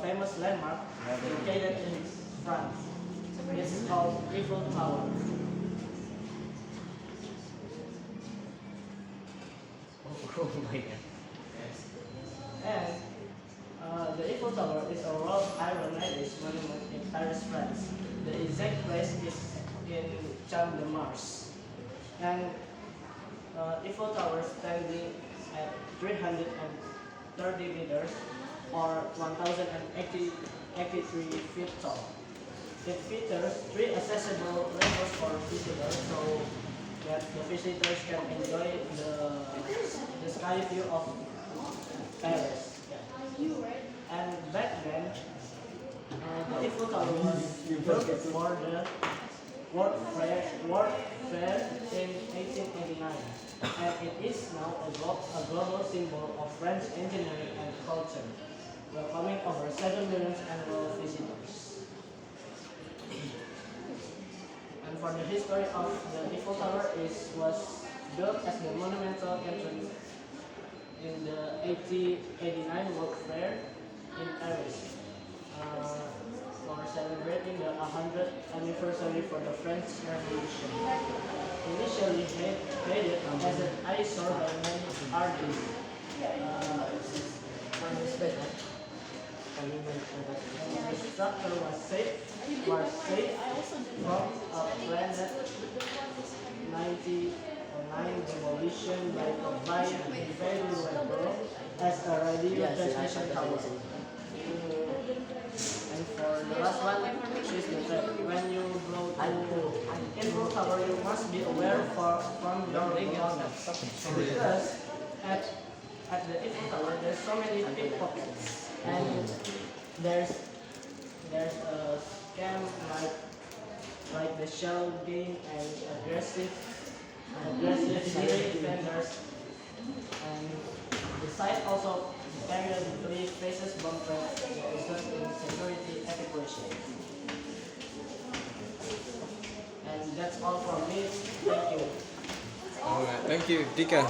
famous landmark located in France. It's called Eiffel Tower. Oh my god. And the Eiffel Tower is a wrought iron lattice monument in Paris, France. The exact place is in Champ de Mars. And Eiffel Tower standing at 330 meters or 1,083 feet tall. It features 3 accessible levels for visitors so that the visitors can enjoy the sky view of Paris. Yeah. And back then, the Eiffel Tower was built for the World Fair in 1889, and it is now a global symbol of French engineering and culture, welcoming over 7 million annual visitors. And for the history of the Eiffel Tower was built as the monumental entrance in the 1889 World Fair in Paris for celebrating the 100th anniversary for the French Revolution. Initially headed as an eyesore by many artists, the structure was saved from a planned 1909 demolition by Valuable as a radio transmission tower. And for the last one, is the fact when you go to Eiffel Tower, you must be aware from your doorstep. Because at the Eiffel Tower, there's so many pickpockets, and there's a scam like the shell game and aggressive street vendors, and the site also periodically faces bomb threats that result in security evacuation. And that's all from me. Thank you. Alright, thank you, Dika.